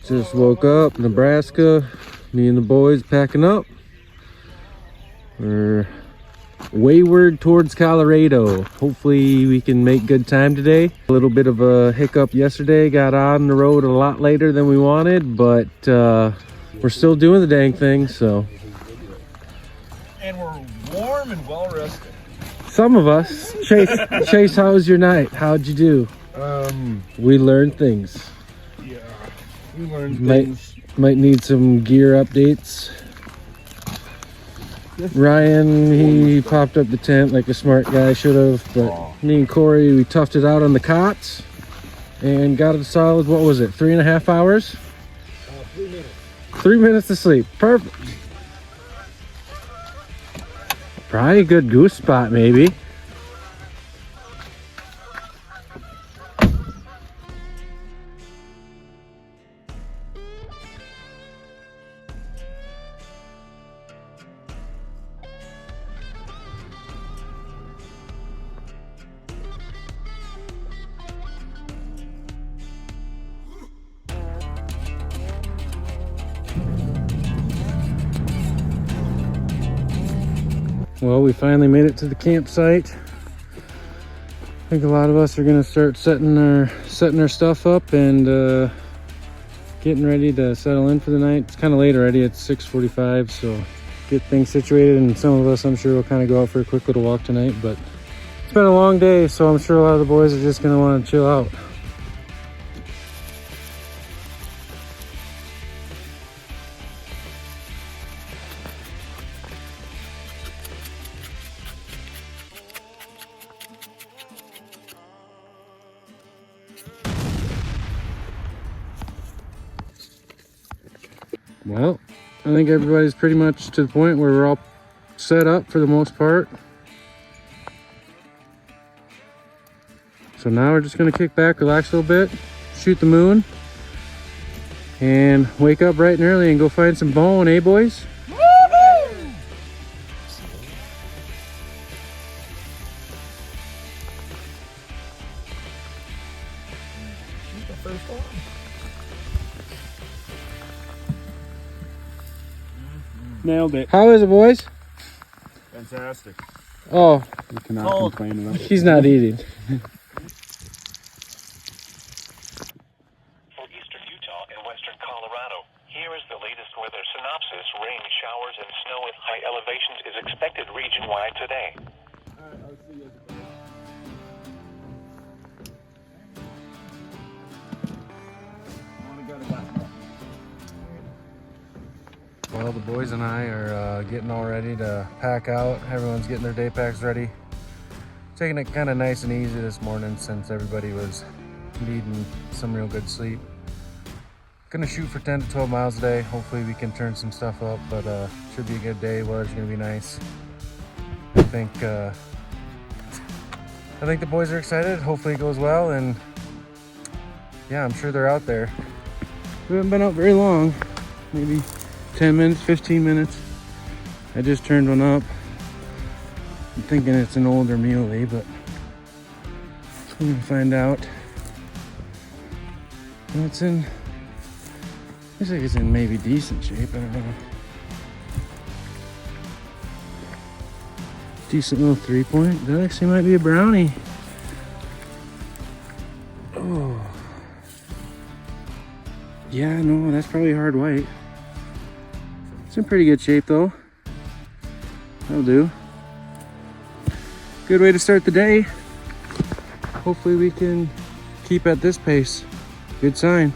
Just woke up, Nebraska. Me and the boys packing up. We're wayward towards Colorado. Hopefully we can make good time today. A little bit of a hiccup yesterday. Got on the road a lot later than we wanted, but we're still doing the dang thing, so. And we're warm and well rested. Some of us. Chase, how was your night? How'd you do? We learned things. Yeah, we learned things. Might need some gear updates. Ryan, he popped up the tent like a smart guy should have, but me and Corey, we toughed it out on the cots and got a solid, what was it, 3.5 hours? 3 minutes. 3 minutes of sleep, perfect. Probably a good goose spot, maybe. Well, we finally made it to the campsite. I think a lot of us are gonna start setting our stuff up and getting ready to settle in for the night. It's kind of late already. It's 6:45, so get things situated. And some of us, I'm sure, will kind of go out for a quick little walk tonight. But it's been a long day, so I'm sure a lot of the boys are just gonna want to chill out. Well, I think everybody's pretty much to the point where we're all set up for the most part. So now we're just gonna kick back, relax a little bit, shoot the moon, and wake up bright and early and go find some bone, eh boys? Woo-hoo! The first one. Nailed it. How is it, boys? Fantastic. Oh, You cannot complain about it. he's not eating. For eastern Utah and western Colorado, here is the latest weather synopsis. Rain, showers, and snow with high elevations is expected region-wide today. Alright, I'll see you guys. I wanna go to that. Well, the boys and I are getting all ready to pack out. Everyone's getting their day packs ready. Taking it kind of nice and easy this morning since everybody was needing some real good sleep. Gonna shoot for 10 to 12 miles a day. Hopefully we can turn some stuff up, but should be a good day. Weather's gonna be nice. I think the boys are excited. Hopefully it goes well, and yeah, I'm sure they're out there. We haven't been out very long, maybe 10 minutes, 15 minutes. I just turned one up. I'm thinking it's an older muley, but we're gonna find out. And it's in, looks like it's in maybe decent shape, I don't know. Decent little 3-point. That actually might be a brownie. Oh. Yeah, no, that's probably hard white. It's in pretty good shape though. That'll do. Good way to start the day. Hopefully we can keep at this pace. Good sign.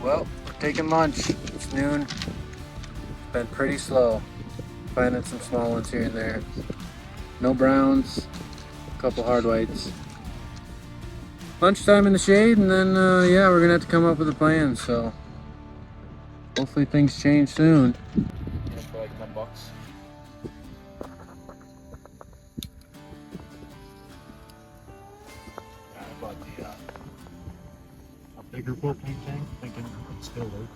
Well, we're taking lunch. It's noon. It's been pretty slow. Finding some small ones here and there. No browns, a couple hard whites. Lunchtime in the shade, and then yeah, we're gonna have to come up with a plan, so hopefully things change soon. Yeah, for like $10. Yeah, I bought a bigger propane tank, thinking it's still work.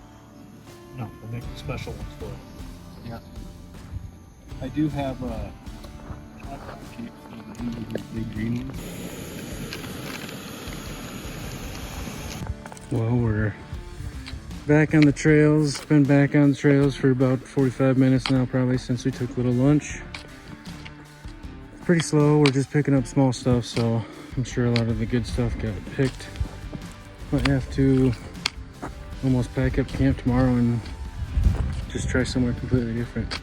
No, we'll make special ones for it. Yeah. I do have a big green ones. Well, we're back on the trails. Been back on the trails for about 45 minutes now, probably, since we took a little lunch. Pretty slow. We're just picking up small stuff, so I'm sure a lot of the good stuff got picked. Might have to almost pack up camp tomorrow and just try somewhere completely different.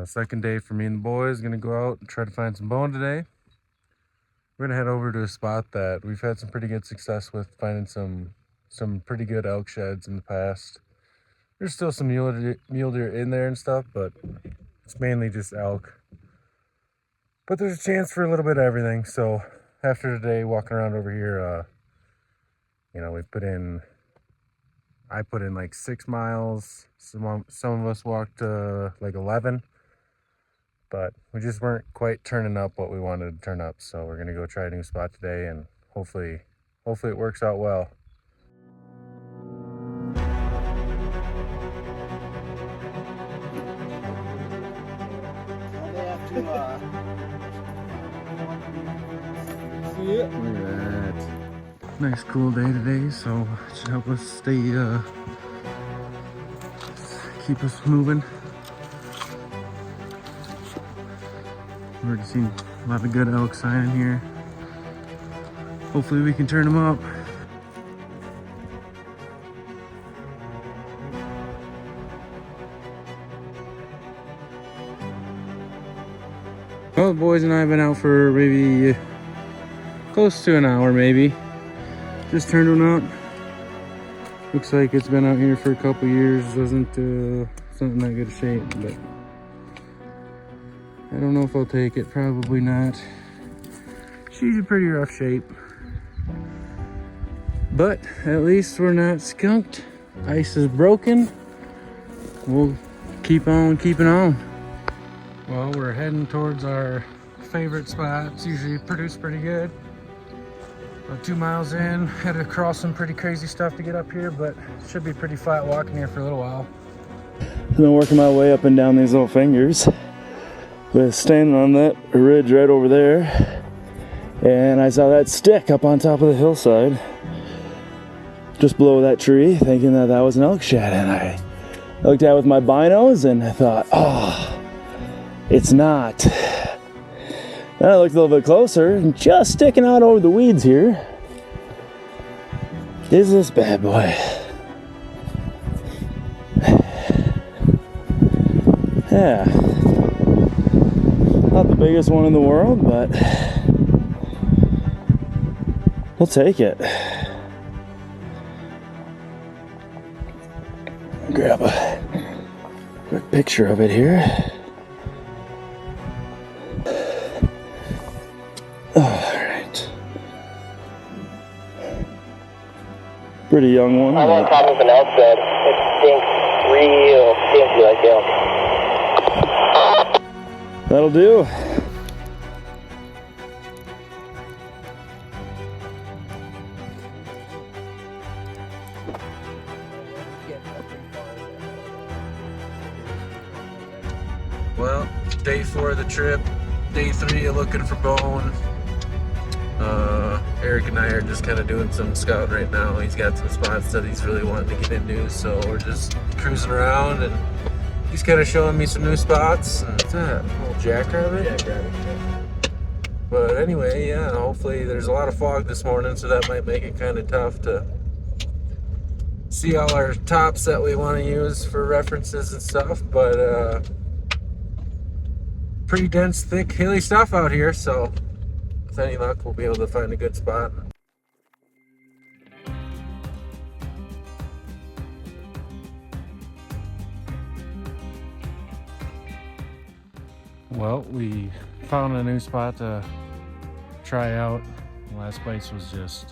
Second day for me and the boys. Gonna go out and try to find some bone today. We're gonna head over to a spot that we've had some pretty good success with, finding some pretty good elk sheds in the past. There's still some mule deer in there and stuff, but it's mainly just elk. But there's a chance for a little bit of everything. So after today walking around over here, you know, I put in like 6 miles. Some of us walked like 11. But we just weren't quite turning up what we wanted to turn up. So we're gonna go try a new spot today, and hopefully it works out well. Look at that. Nice cool day today, so it should help us stay, keep us moving. We're already seeing a lot of good elk sign in here. Hopefully we can turn them up. Well, the boys and I have been out for maybe close to an hour, maybe. Just turned one out. Looks like it's been out here for a couple years. It's not in that good shape, but I don't know if I'll take it. Probably not. She's in pretty rough shape. But at least we're not skunked. Ice is broken. We'll keep on keeping on. Well, we're heading towards our favorite spot. It's usually produced pretty good. About 2 miles in, had to cross some pretty crazy stuff to get up here, but it should be pretty flat walking here for a little while. I've been working my way up and down these little fingers. Was standing on that ridge right over there, and I saw that stick up on top of the hillside just below that tree, thinking that was an elk shed, and I looked at it with my binos and I thought, oh, it's not. Then I looked a little bit closer, and just sticking out over the weeds here is this bad boy. Yeah. Not the biggest one in the world, but we'll take it. Grab a quick picture of it here. Alright. Pretty young one. I'm on top of an elk bed. It stinks real stinky like elk. That'll do. Well, day 4 of the trip. Day 3 of looking for bone. Eric and I are just kind of doing some scouting right now. He's got some spots that he's really wanting to get into, so we're just cruising around, and he's kind of showing me some new spots. And what's that? A little jackrabbit? Jackrabbit, yeah. But anyway, yeah, hopefully there's a lot of fog this morning, so that might make it kind of tough to see all our tops that we want to use for references and stuff. But pretty dense, thick, hilly stuff out here, so with any luck, we'll be able to find a good spot. Well, we found a new spot to try out. The last place was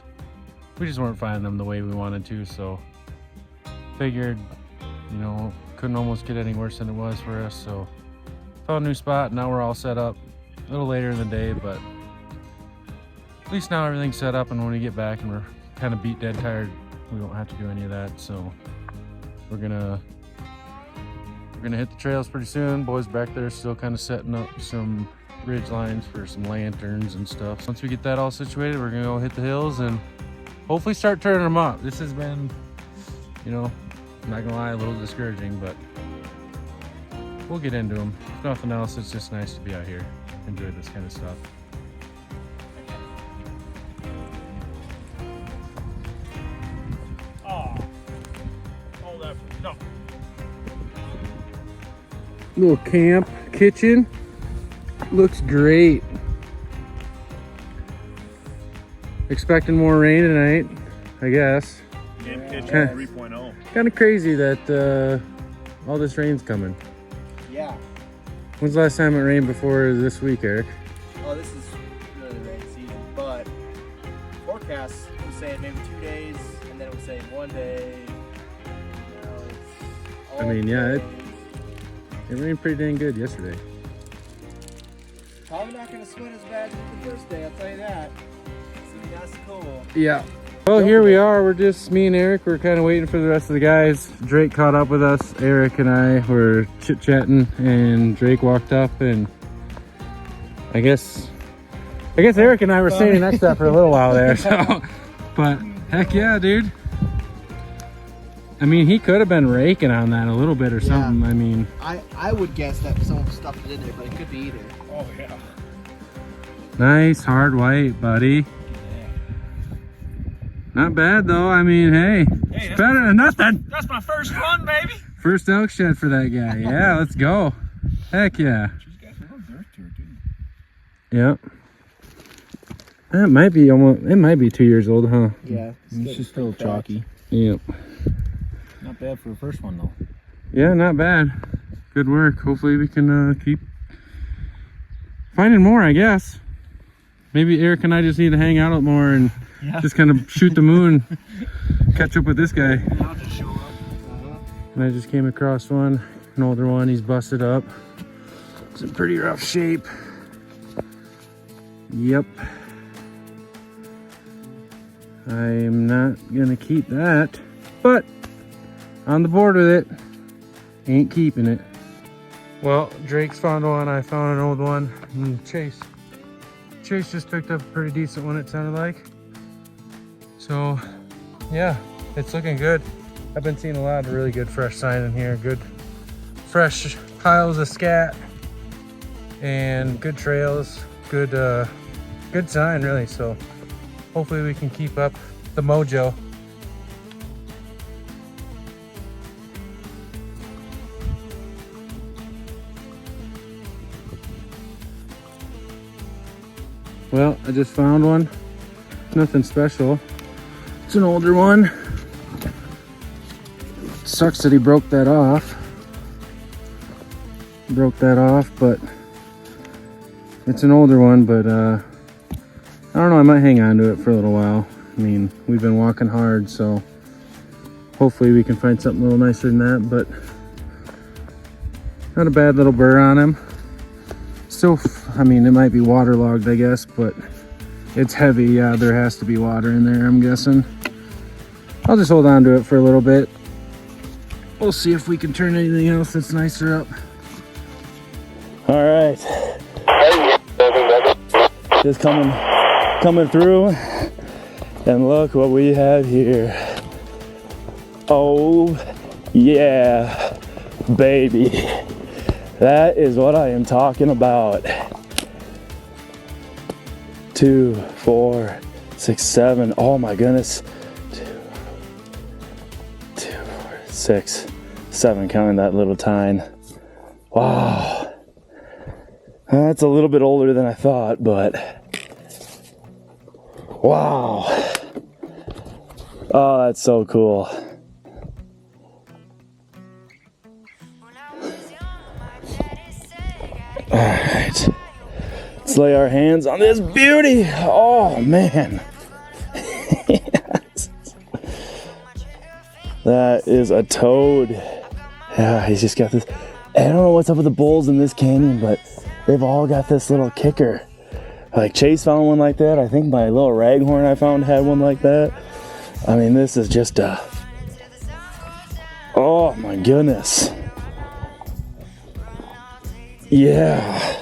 we just weren't finding them the way we wanted to, so figured, you know, couldn't almost get any worse than it was for us, so found a new spot. Now we're all set up. A little later in the day, but at least now everything's set up, and when we get back and we're kind of beat dead tired we won't have to do any of that. So we're gonna hit the trails pretty soon. Boys back there still kind of setting up some ridge lines for some lanterns and stuff. Once we get that all situated, we're gonna go hit the hills and hopefully start turning them up. This has been, you know, I'm not gonna lie, a little discouraging, but we'll get into them. If nothing else, it's just nice to be out here, enjoy this kind of stuff. No. Little camp kitchen, looks great. Expecting more rain tonight, I guess. Camp Kitchen Kinda- 3.0. Kind of crazy that all this rain's coming. Yeah. When's the last time it rained before this week, Eric? Oh, this is really the rain season, but forecast was saying maybe 2 days, and then it was saying 1 day. Now it's all I mean, yeah, days. It rained pretty dang good yesterday. Probably not going to sweat as bad as the first day, I'll tell you that. So that's cool. Yeah. Well, here we are. We're just me and Eric. We're kind of waiting for the rest of the guys. Drake caught up with us. Eric and I were chit-chatting, and Drake walked up, and I guess Eric and I were standing next to that for a little while there. So, but heck yeah, dude. I mean, he could have been raking on that a little bit or something. I mean, I would guess that someone stuffed it in there, but it could be either. Oh, yeah. nice hard white, buddy. Not bad though. I mean, hey, it's better than nothing. That's my first one, baby. First elk shed for that guy. Yeah, let's go. Heck yeah. She's got a little girth to her, too. Yep. That might be almost. It might be 2 years old, huh? Yeah. She's still chalky. Yep. Not bad for the first one, though. Yeah, not bad. Good work. Hopefully we can keep finding more, I guess. Maybe Eric and I just need to hang out more and just kind of shoot the moon, catch up with this guy. I'll just show up. And I just came across one, an older one. He's busted up. It's in pretty rough shape. Yep. I'm not gonna keep that, but on the board with it. Ain't keeping it. Well, Drake's found one. I found an old one. And Chase just picked up a pretty decent one, it sounded like. So, yeah, it's looking good. I've been seeing a lot of really good fresh sign in here. Good fresh piles of scat and good trails. Good sign, really. So hopefully we can keep up the mojo. Well, I just found one. Nothing special. It's an older one. Sucks that he broke that off. But it's an older one, but I don't know, I might hang on to it for a little while. I mean, we've been walking hard, so hopefully we can find something a little nicer than that, but not a bad little burr on him. Still, I mean, it might be waterlogged, I guess, but it's heavy. Yeah, there has to be water in there, I'm guessing. I'll just hold on to it for a little bit. We'll see if we can turn anything else that's nicer up. All right. Just coming through, and look what we have here. Oh, yeah, baby. That is what I am talking about. 2, 4, 6, 7. Oh my goodness. 2, 4, 6, 7. Counting that little tine. Wow. That's a little bit older than I thought, but wow. Oh, that's so cool. All right, let's lay our hands on this beauty. Oh man. That is a toad. Yeah, he's just got this. I don't know what's up with the bulls in this canyon, but they've all got this little kicker. Like Chase found one like that. I think my little raghorn I found had one like that. I mean, this is just a... Oh my goodness. Yeah.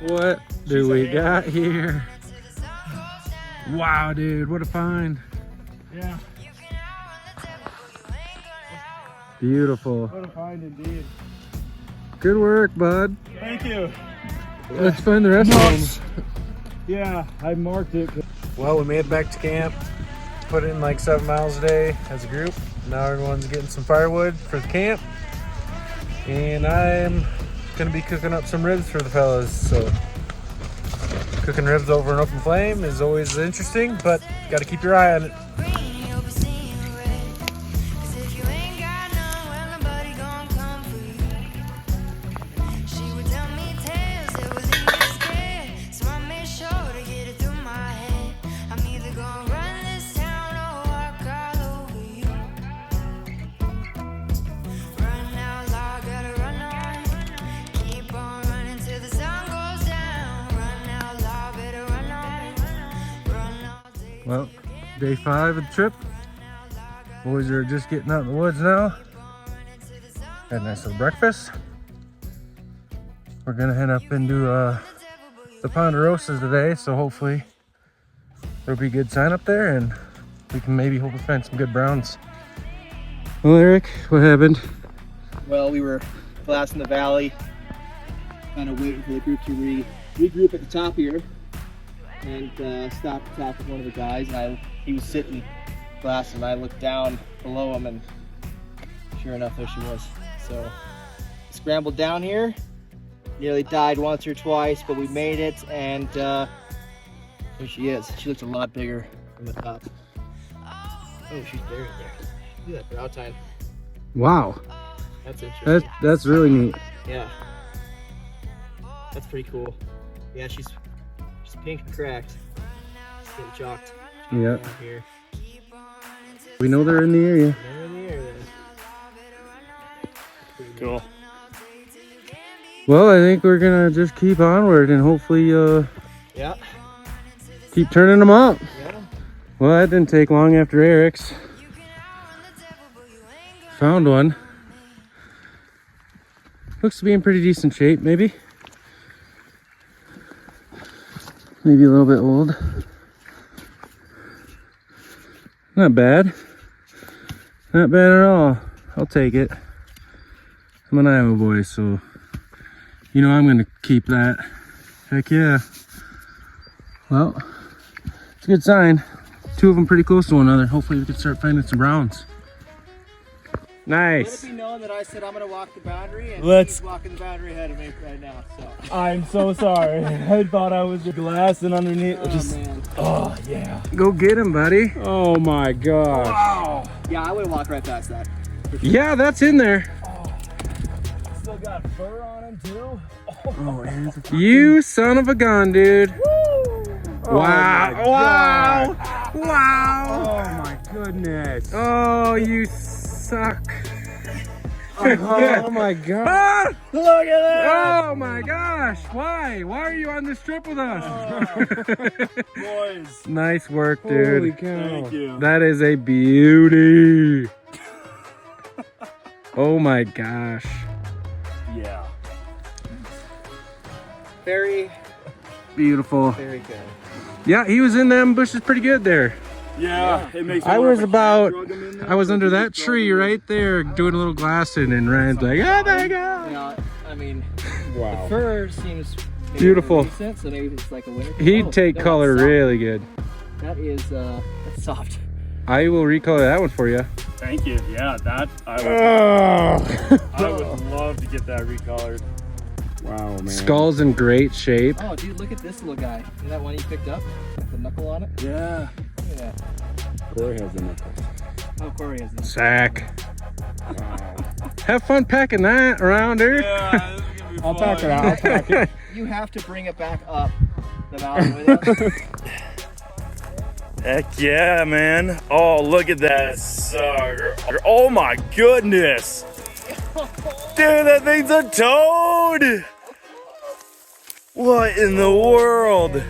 What do we got here? Wow, dude, what a find. Yeah, Beautiful. what a find indeed. Good work, bud. Thank you. Let's find the rest of them. Yeah, I marked it. Well, we made it back to camp. Put in like 7 miles a day as a group. Now everyone's getting some firewood for the camp. And I'm gonna be cooking up some ribs for the fellas. So cooking ribs over an open flame is always interesting, but gotta keep your eye on it. Well, day 5 of the trip. Boys are just getting out in the woods now. Had a nice little breakfast. We're gonna head up into the Ponderosas today, so hopefully there'll be a good sign up there and we can maybe hopefully find some good browns. Well, Eric, what happened? Well, we were glassing the valley, kind of waiting for the group to regroup at the top here, and stopped to talk with one of the guys, and he was sitting glassing, and I looked down below him, and sure enough, there she was. So, scrambled down here, nearly died once or twice, but we made it, and there she is. She looks a lot bigger from the top. Oh, she's buried there. Look at that brow tine. Wow, That's interesting. that's really neat. Yeah. That's pretty cool. Yeah, she's pink and cracked. She's getting chalked. Yeah. Down here. We know they're in the area. They're in the air then. Pretty neat. Cool. Well, I think we're gonna just keep onward and hopefully Yeah. keep turning them up. Yeah. Well, that didn't take long after Eric's. Found one. Looks to be in pretty decent shape, maybe. Maybe a little bit old. Not bad. Not bad at all. I'll take it. I'm an Iowa boy, so you know I'm gonna keep that. Heck yeah. Well, it's a good sign. 2 of them pretty close to one another. Hopefully we can start finding some browns. Let Nice. it be known that I said I'm gonna walk the boundary, and Let's- he's walking the boundary ahead of me right now. So. I'm so sorry. I thought I was glassing underneath. Oh man. Oh yeah. Go get him, buddy. Oh my gosh. Wow. Yeah, I would walk right past that. Yeah, that's in there. Still got fur on him too. You son of a gun, dude. Oh Wow. my Wow. God. Wow. Oh my goodness. Oh, you suck. Oh my god. Ah! Look at that. Oh my gosh. Why? Why are you on this trip with us? Boys. Nice work, dude. Holy cow. Thank you. That is a beauty. Oh my gosh. Yeah. Very, Beautiful. very good. Yeah, he was in them bushes pretty good there. Yeah. It makes me I wonder was if about, drug him in there. I was under that tree right there doing a little glassing and Ryan's like, oh my god. Yeah, I mean, Wow. fur seems maybe Beautiful. recent, so maybe it's like a winter. He'd Oh, take no, color that's soft. really good. That is that's soft. I will recolor that one for you. Thank you. Yeah, that I would love to get that recolored. Wow, man. Skull's in great shape. Oh, dude, look at this little guy. Isn't that one you picked up? With the knuckle on it? Yeah. Look at that. Corey has a knuckle. Oh, Corey has this. Sack. Wow. Have fun packing that around, dude. Yeah, this is gonna be I'll fun. pack it out. I'll pack it. You have to bring it back up the mountain with us. Heck yeah, man. Oh, look at that sucker. Oh my goodness. Dude, that thing's a toad. What in the world?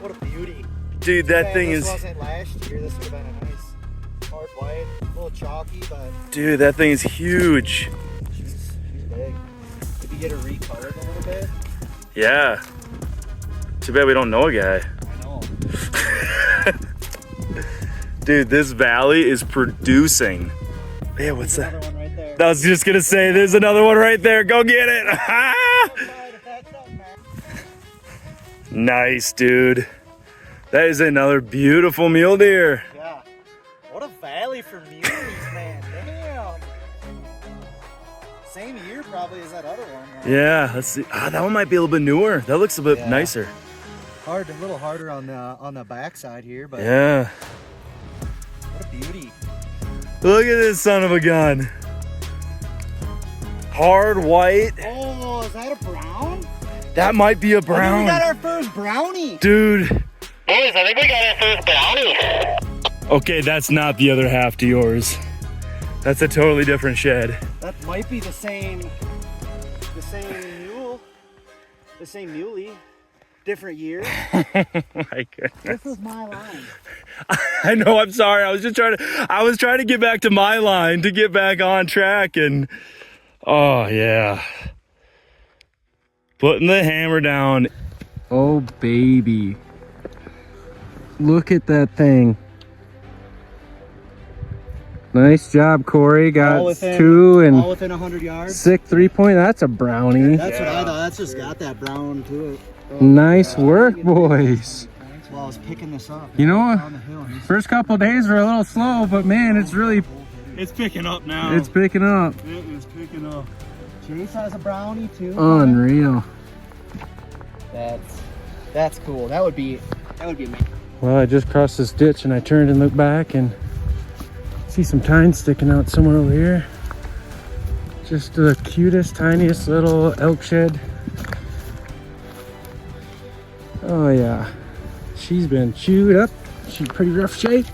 What a beauty. Dude, that thing this is... wasn't last year. This would have been a nice hard white. A little chalky, but Dude, that thing is huge. she's big. Did you get her recolored a little bit? Yeah. Too bad we don't know a guy. I know. Dude, this valley is producing. Yeah, what's Another that? one right there. I was just gonna say, there's another one right there. Go get it. Nice, dude. That is another beautiful mule deer. Yeah. What a valley for muleys, man. Damn. Same year probably as that other one. Right? Yeah, let's see. Ah, that one might be a little bit newer. That looks a bit Yeah. nicer. A little harder on the backside here, but Yeah. what a beauty. Look at this son of a gun. Hard white. Oh, is that a brown? That might be a I think brown. we got our first brownie. Dude. Boys, I think we got our first brownie. Okay, that's not the other half to yours. That's a totally different shed. That might be the same mule, the same muley, different year. My goodness. This is my line. I know, I'm sorry. I was trying to get back to my line to get back on track and oh yeah. Putting the hammer down. Oh, baby. Look at that thing. Nice job, Corey. Got All within- two All and within 100 yards. sick 3-point. That's a brownie. That's what I thought. That's just got that brown to it. Nice work, boys. While I was picking this up. You know what? On the hill. First couple days were a little slow, but man, it's picking up now. it's picking up. It is picking up. Chase has a brownie too. Unreal. That's cool. That would be amazing. Well, I just crossed this ditch and I turned and looked back and see some tines sticking out somewhere over here. Just the cutest, tiniest little elk shed. Oh yeah, she's been chewed up. She's pretty rough shape.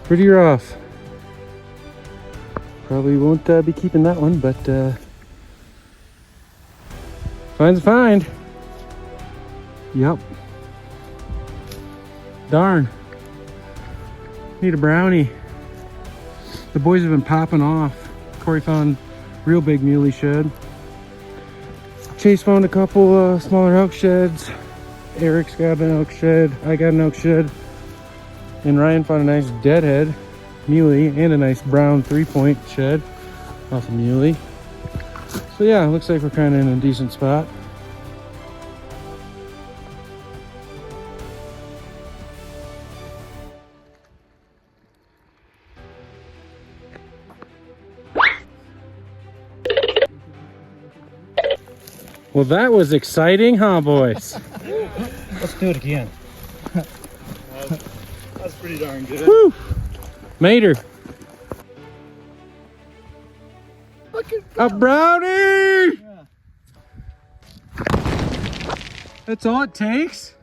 Pretty rough. Probably won't be keeping that one, but fine's a find. Yep. Darn. Need a brownie. The boys have been popping off. Corey found real big muley shed. Chase found a couple smaller elk sheds. Eric's got an elk shed. I got an elk shed. And Ryan found a nice deadhead muley and a nice brown 3-point shed off a muley. So yeah, looks like we're kind of in a decent spot. Well, that was exciting, huh, boys? Let's do it again. That's pretty darn good. Woo! Made her. A brownie! That's all it takes?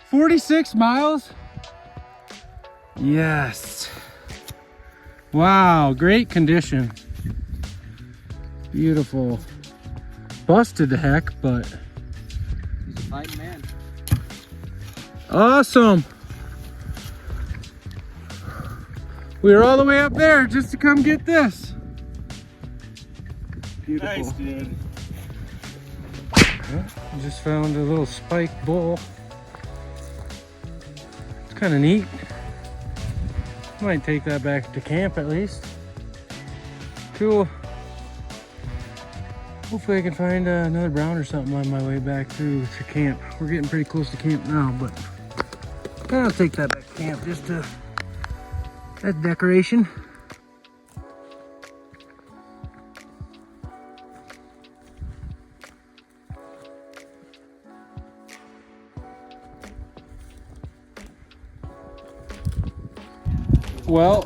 46 miles? Yes. Wow, great condition. Beautiful. Busted to heck, but He's a fighting man. awesome. We were all the way up there just to come get this. Beautiful. Nice, dude. I just found a little spike bull. It's kind of neat. Might take that back to camp at least. Cool. Hopefully I can find another brown or something on my way back to camp. We're getting pretty close to camp now, but I'll take that back to camp just to, as decoration. Well,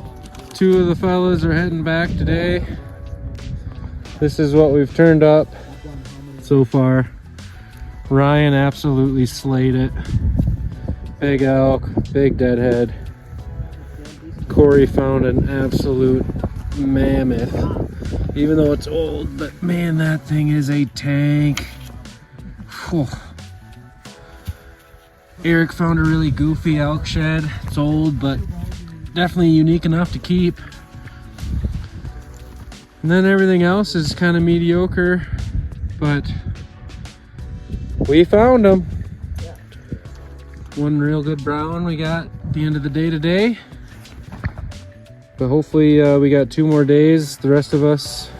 two of the fellas are heading back today. This is what we've turned up so far. Ryan absolutely slayed it. Big elk, big deadhead. Corey found an absolute mammoth. Even though it's old, but man, that thing is a tank. Whew. Eric found a really goofy elk shed. It's old, but definitely unique enough to keep. And then everything else is kind of mediocre, but we found them. One real good brown we got at the end of the day today. But hopefully we got 2 more days. The rest of us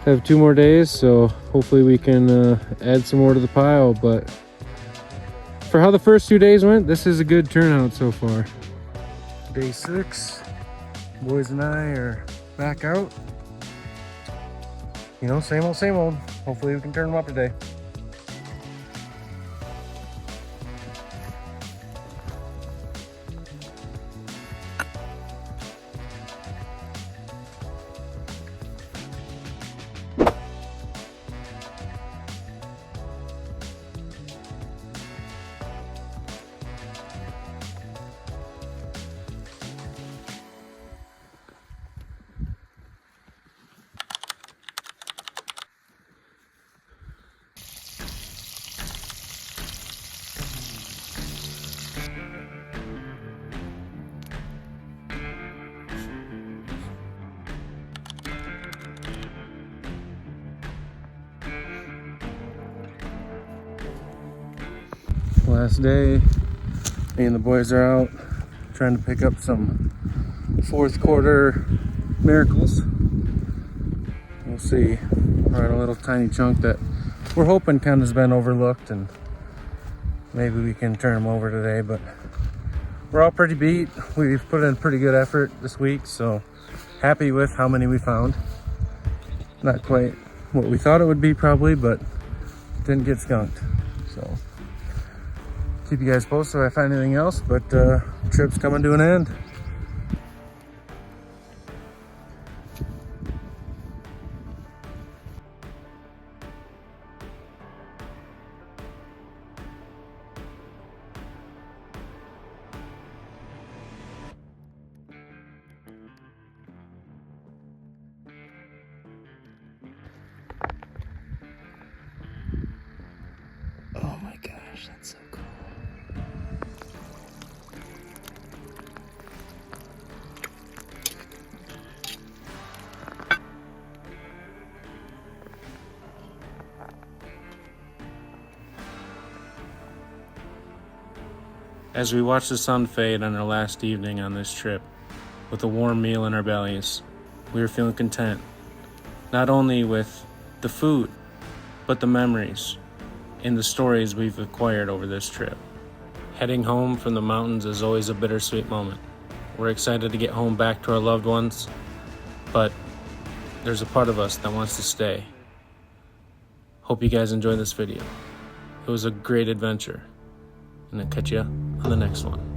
have 2 more days, so hopefully we can add some more to the pile. But for how the first 2 days went, this is a good turnout so far. Day 6, boys and I are back out. You know, same old, same old. Hopefully we can turn them up today. Last day, me and the boys are out trying to pick up some 4th quarter miracles. We'll see. We're at a little tiny chunk that we're hoping kind of has been overlooked, and maybe we can turn them over today, but we're all pretty beat. We've put in pretty good effort this week, so happy with how many we found. Not quite what we thought it would be probably, but didn't get skunked. So keep you guys posted if I find anything else, but trip's coming to an end. Oh my gosh, that's so cool. As we watch the sun fade on our last evening on this trip, with a warm meal in our bellies, we were feeling content, not only with the food, but the memories and the stories we've acquired over this trip. Heading home from the mountains is always a bittersweet moment. We're excited to get home back to our loved ones, but there's a part of us that wants to stay. Hope you guys enjoyed this video. It was a great adventure, and I'll catch you on the next one.